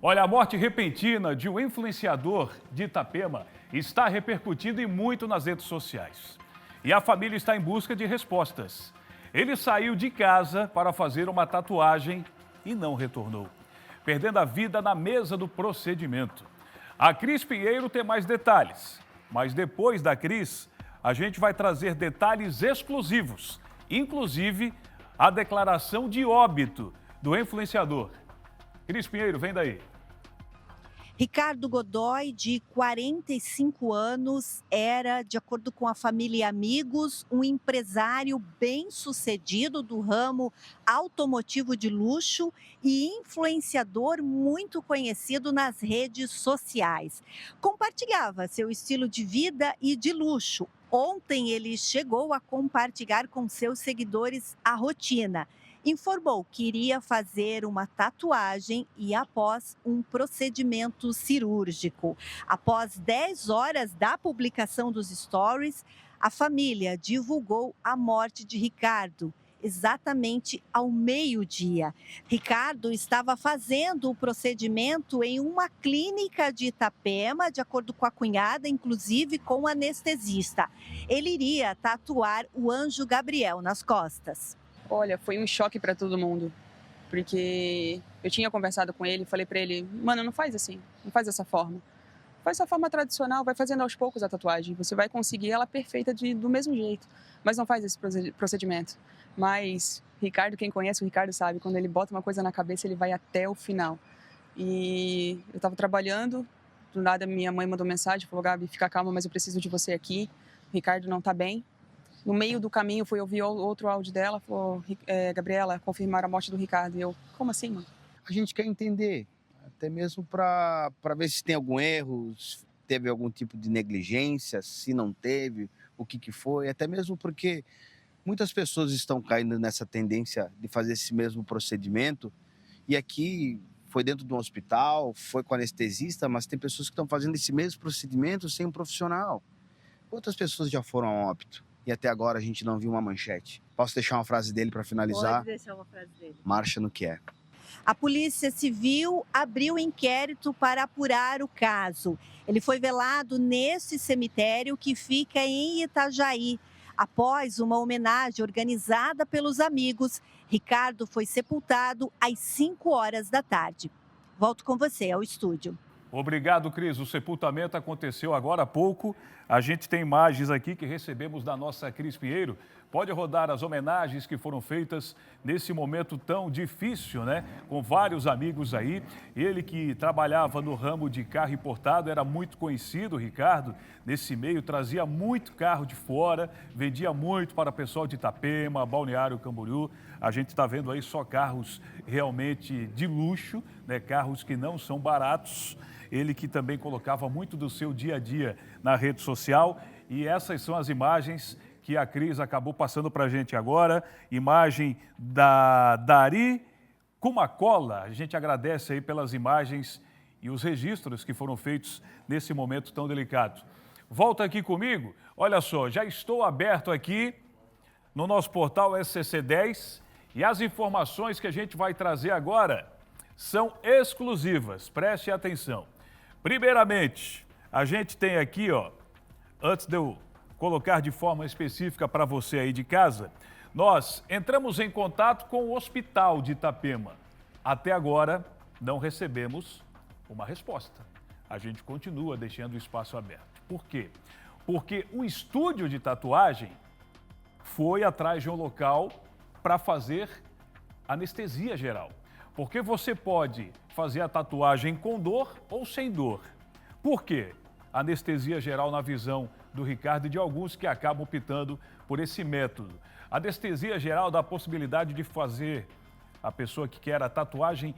Olha, a morte repentina de um influenciador de Itapema está repercutindo e muito nas redes sociais. E a família está em busca de respostas. Ele saiu de casa para fazer uma tatuagem e não retornou, perdendo a vida na mesa do procedimento. A Cris Pinheiro tem mais detalhes, mas depois da Cris, a gente vai trazer detalhes exclusivos, inclusive a declaração de óbito do influenciador. Cris Pinheiro, vem daí. Ricardo Godoy, de 45 anos, era, de acordo com a família e amigos, um empresário bem-sucedido do ramo automotivo de luxo e influenciador muito conhecido nas redes sociais. Compartilhava seu estilo de vida e de luxo. Ontem ele chegou a compartilhar com seus seguidores a rotina. Informou que iria fazer uma tatuagem e após um procedimento cirúrgico. Após 10 horas da publicação dos stories, a família divulgou a morte de Ricardo, exatamente ao meio-dia. Ricardo estava fazendo o procedimento em uma clínica de Itapema, de acordo com a cunhada, inclusive com o anestesista. Ele iria tatuar o anjo Gabriel nas costas. Olha, foi um choque para todo mundo, porque eu tinha conversado com ele, falei para ele, mano, não faz assim, não faz dessa forma. Faz essa forma tradicional, vai fazendo aos poucos a tatuagem, você vai conseguir ela perfeita do mesmo jeito, mas não faz esse procedimento. Mas Ricardo, quem conhece o Ricardo sabe, quando ele bota uma coisa na cabeça, ele vai até o final. E eu estava trabalhando, do nada minha mãe mandou mensagem, falou, Gabi, fica calma, mas eu preciso de você aqui, o Ricardo não está bem. No meio do caminho, fui ouvir outro áudio dela, falou, Gabriela, confirmaram a morte do Ricardo. E eu, como assim, mano? A gente quer entender, até mesmo para ver se tem algum erro, se teve algum tipo de negligência, se não teve, o que foi. Até mesmo porque muitas pessoas estão caindo nessa tendência de fazer esse mesmo procedimento. E aqui foi dentro de um hospital, foi com anestesista, mas tem pessoas que estão fazendo esse mesmo procedimento sem um profissional. Quantas pessoas já foram a óbito? E até agora a gente não viu uma manchete. Posso deixar uma frase dele para finalizar? Pode deixar uma frase dele. Marcha no que é. A Polícia Civil abriu inquérito para apurar o caso. Ele foi velado nesse cemitério que fica em Itajaí. Após uma homenagem organizada pelos amigos, Ricardo foi sepultado às 5 horas da tarde. Volto com você ao estúdio. Obrigado, Cris. O sepultamento aconteceu agora há pouco. A gente tem imagens aqui que recebemos da nossa Cris Pinheiro. Pode rodar as homenagens que foram feitas nesse momento tão difícil, né? Com vários amigos aí. Ele que trabalhava no ramo de carro importado, era muito conhecido, Ricardo, nesse meio, trazia muito carro de fora, vendia muito para o pessoal de Itapema, Balneário Camboriú. A gente está vendo aí só carros realmente de luxo, né? Carros que não são baratos. Ele que também colocava muito do seu dia a dia na rede social. E essas são as imagens que a Cris acabou passando para a gente agora. Imagem da Dari Kumakola. A gente agradece aí pelas imagens e os registros que foram feitos nesse momento tão delicado. Volta aqui comigo. Olha só, já estou aberto aqui no nosso portal SCC10 e as informações que a gente vai trazer agora são exclusivas. Preste atenção. Primeiramente, a gente tem aqui, ó, antes de eu colocar de forma específica para você aí de casa, nós entramos em contato com o Hospital de Itapema. Até agora, não recebemos uma resposta. A gente continua deixando o espaço aberto. Por quê? Porque o estúdio de tatuagem foi atrás de um local para fazer anestesia geral. Porque você pode fazer a tatuagem com dor ou sem dor. Por quê? Anestesia geral na visão do Ricardo e de alguns que acabam optando por esse método. Anestesia geral dá a possibilidade de fazer a pessoa que quer a tatuagem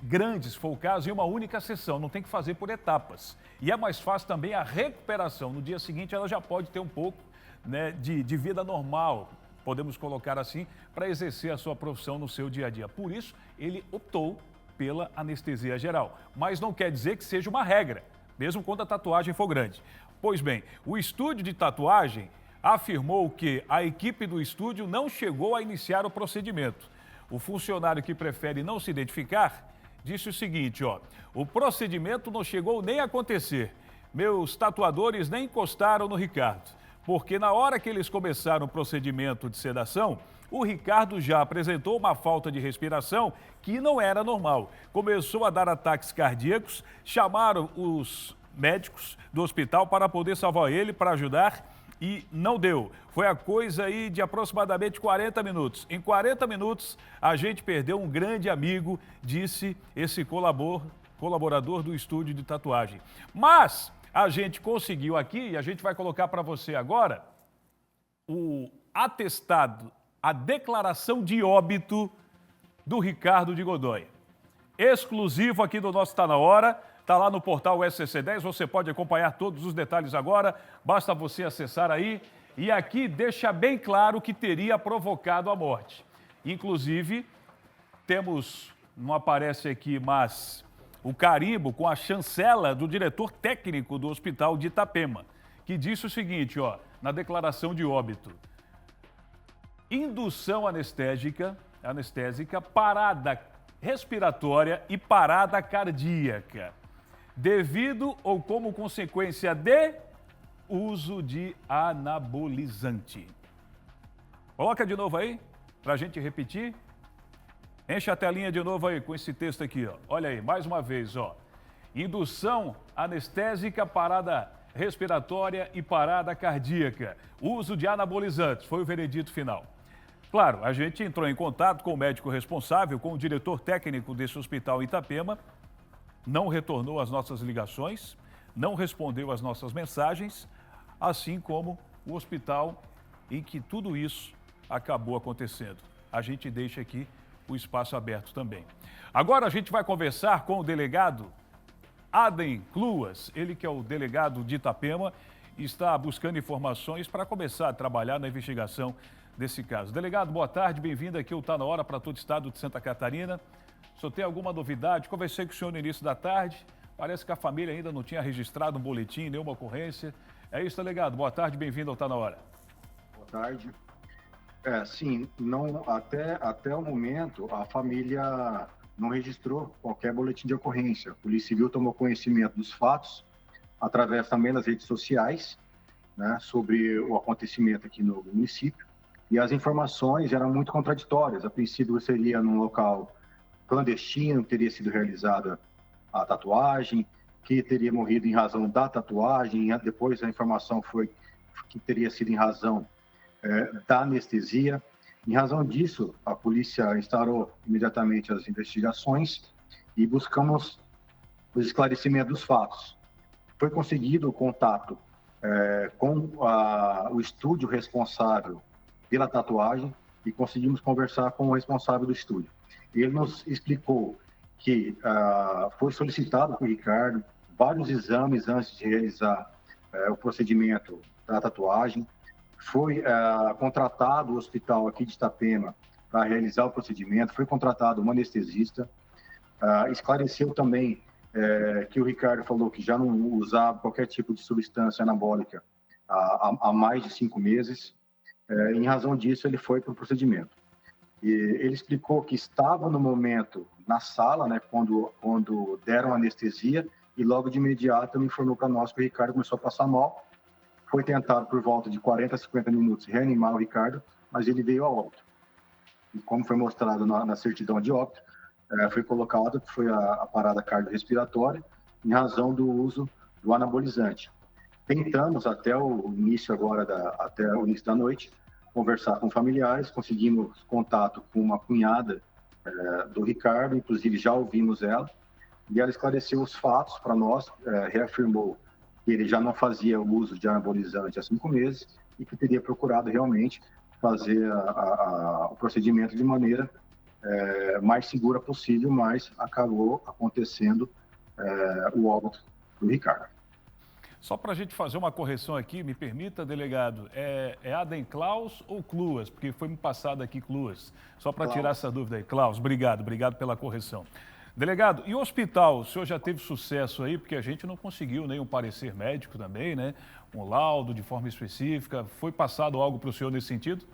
grande, se for o caso, em uma única sessão, não tem que fazer por etapas. E é mais fácil também a recuperação. No dia seguinte ela já pode ter um pouco, né, de vida normal, podemos colocar assim, para exercer a sua profissão no seu dia a dia. Por isso, ele optou pela anestesia geral. Mas não quer dizer que seja uma regra, mesmo quando a tatuagem for grande. Pois bem, o estúdio de tatuagem afirmou que a equipe do estúdio não chegou a iniciar o procedimento. O funcionário que prefere não se identificar disse o seguinte, ó: o procedimento não chegou nem a acontecer. Meus tatuadores nem encostaram no Ricardo, porque na hora que eles começaram o procedimento de sedação, o Ricardo já apresentou uma falta de respiração que não era normal. Começou a dar ataques cardíacos, chamaram os médicos do hospital para poder salvar ele, para ajudar, e não deu. Foi a coisa aí de aproximadamente 40 minutos. Em 40 minutos, a gente perdeu um grande amigo, disse esse colaborador do estúdio de tatuagem. Mas a gente conseguiu aqui, e a gente vai colocar para você agora, o atestado, a declaração de óbito do Ricardo de Godoy. Exclusivo aqui do nosso Tá Na Hora, está lá no portal SCC10, você pode acompanhar todos os detalhes agora, basta você acessar aí. E aqui deixa bem claro que teria provocado a morte. Inclusive, temos, não aparece aqui, mas o carimbo com a chancela do diretor técnico do Hospital de Itapema, que disse o seguinte, ó, na declaração de óbito: indução anestésica, parada respiratória e parada cardíaca, devido ou como consequência de uso de anabolizante. Coloca de novo aí, para a gente repetir. Enche a telinha de novo aí com esse texto aqui, ó. Olha aí, mais uma vez, ó. Indução anestésica, parada respiratória e parada cardíaca. Uso de anabolizantes, foi o veredito final. Claro, a gente entrou em contato com o médico responsável, com o diretor técnico desse hospital em Itapema, não retornou as nossas ligações, não respondeu as nossas mensagens, assim como o hospital em que tudo isso acabou acontecendo. A gente deixa aqui o espaço aberto também. Agora a gente vai conversar com o delegado Aden Cluas, ele que é o delegado de Itapema, está buscando informações para começar a trabalhar na investigação desse caso. Delegado, boa tarde, bem-vindo aqui ao Tá Na Hora para todo o estado de Santa Catarina. O senhor tem alguma novidade? Conversei com o senhor no início da tarde, parece que a família ainda não tinha registrado um boletim, nenhuma ocorrência. É isso, delegado, boa tarde, bem-vindo ao Tá Na Hora. Boa tarde. Sim, não, até o momento a família não registrou qualquer boletim de ocorrência. A Polícia Civil tomou conhecimento dos fatos através também das redes sociais, né, sobre o acontecimento aqui no município, e as informações eram muito contraditórias. A princípio seria num local clandestino, teria sido realizada a tatuagem, que teria morrido em razão da tatuagem, depois a informação foi que teria sido em razão da anestesia. Em razão disso, a polícia instaurou imediatamente as investigações e buscamos o esclarecimento dos fatos. Foi conseguido o contato com o estúdio responsável pela tatuagem e conseguimos conversar com o responsável do estúdio. Ele nos explicou que foi solicitado para o Ricardo vários exames antes de realizar o procedimento da tatuagem. Foi contratado o hospital aqui de Itapema para realizar o procedimento, foi contratado um anestesista. Esclareceu também que o Ricardo falou que já não usava qualquer tipo de substância anabólica há mais de 5 meses. Em razão disso, ele foi para o procedimento. E ele explicou que estava no momento na sala, né, quando deram anestesia, e logo de imediato ele informou para nós que o Ricardo começou a passar mal. Foi tentado por volta de 40 a 50 minutos reanimar o Ricardo, mas ele veio a óbito. E como foi mostrado na certidão de óbito, foi colocado que foi a parada cardiorrespiratória em razão do uso do anabolizante. Tentamos até o início da noite conversar com familiares, conseguimos contato com uma cunhada do Ricardo, inclusive já ouvimos ela, e ela esclareceu os fatos para nós, reafirmou que ele já não fazia o uso de anabolizante há 5 meses e que teria procurado realmente fazer o procedimento de maneira mais segura possível, mas acabou acontecendo o óbito do Ricardo. Só para a gente fazer uma correção aqui, me permita, delegado, é Aden Klaus ou Cluas? Porque foi me passado aqui Cluas. Só para tirar essa dúvida aí. Klaus, obrigado pela correção. Delegado, e o hospital, o senhor já teve sucesso aí, porque a gente não conseguiu nenhum parecer médico também, né? Um laudo de forma específica. Foi passado algo para o senhor nesse sentido?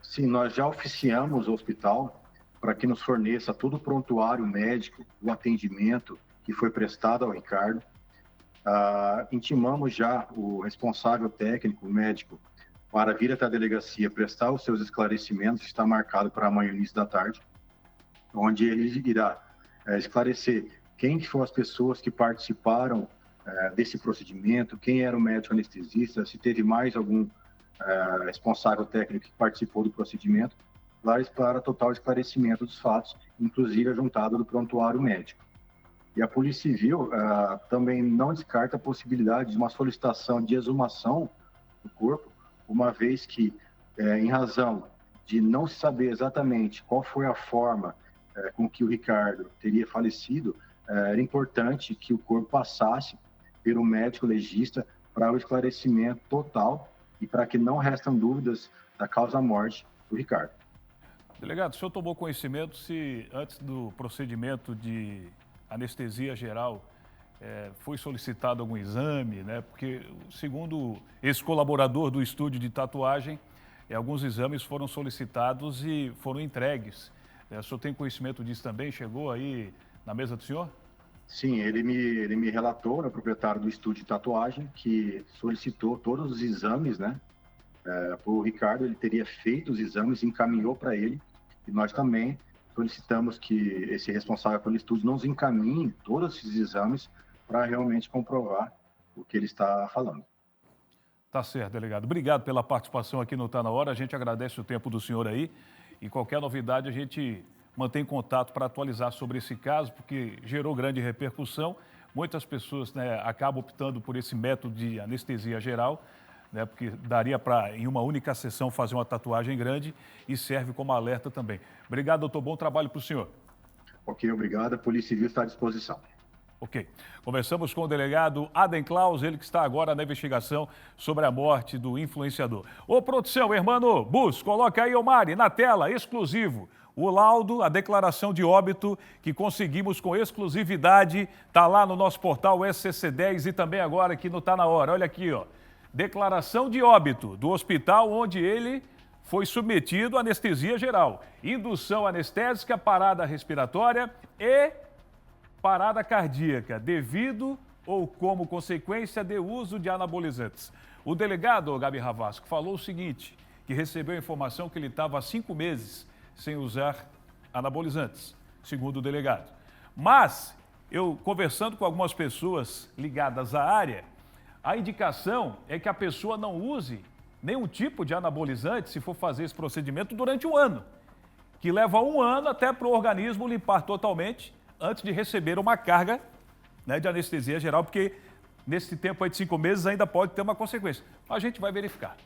Sim, nós já oficiamos o hospital para que nos forneça todo o prontuário médico, o atendimento que foi prestado ao Ricardo. Intimamos já o responsável técnico, o médico, para vir até a delegacia prestar os seus esclarecimentos. Está marcado para amanhã, início da tarde, onde ele irá esclarecer quem foram as pessoas que participaram desse procedimento, quem era o médico anestesista, se teve mais algum responsável técnico que participou do procedimento, para total esclarecimento dos fatos, inclusive a juntada do prontuário médico. E a Polícia Civil também não descarta a possibilidade de uma solicitação de exumação do corpo, uma vez que, em razão de não se saber exatamente qual foi a forma com que o Ricardo teria falecido, era importante que o corpo passasse pelo médico legista para o esclarecimento total e para que não restam dúvidas da causa-morte do Ricardo. Delegado, o senhor tomou conhecimento se antes do procedimento de anestesia geral foi solicitado algum exame, né? Porque, segundo esse colaborador do estúdio de tatuagem, alguns exames foram solicitados e foram entregues. O senhor tem conhecimento disso também? Chegou aí na mesa do senhor? Sim, ele me relatou, o proprietário do estúdio de tatuagem, que solicitou todos os exames, né? Para o Ricardo, ele teria feito os exames, encaminhou para ele, e nós também solicitamos que esse responsável pelo estúdio nos encaminhe todos esses exames para realmente comprovar o que ele está falando. Tá certo, delegado. Obrigado pela participação aqui no Tá Na Hora. A gente agradece o tempo do senhor aí e qualquer novidade a gente mantém contato para atualizar sobre esse caso, porque gerou grande repercussão. Muitas pessoas, né, acabam optando por esse método de anestesia geral, né, porque daria para, em uma única sessão, fazer uma tatuagem grande e serve como alerta também. Obrigado, doutor. Bom trabalho para o senhor. Ok, obrigado. A Polícia Civil está à disposição. Ok. Conversamos com o delegado Adem Klaus, ele que está agora na investigação sobre a morte do influenciador. Ô, produção, irmão Bus, coloca aí, Omari, na tela, exclusivo. O laudo, a declaração de óbito que conseguimos com exclusividade, está lá no nosso portal SCC10 e também agora aqui no Tá Na Hora. Olha aqui, ó. Declaração de óbito do hospital onde ele foi submetido à anestesia geral, indução anestésica, parada respiratória e parada cardíaca, devido ou como consequência de uso de anabolizantes. O delegado, Gabi Ravasco, falou o seguinte, que recebeu a informação que ele estava há 5 meses sem usar anabolizantes, segundo o delegado. Mas, eu conversando com algumas pessoas ligadas à área, a indicação é que a pessoa não use nenhum tipo de anabolizante se for fazer esse procedimento durante 1 ano, que leva 1 ano até para o organismo limpar totalmente antes de receber uma carga, né, de anestesia geral, porque nesse tempo aí de 5 meses ainda pode ter uma consequência. A gente vai verificar.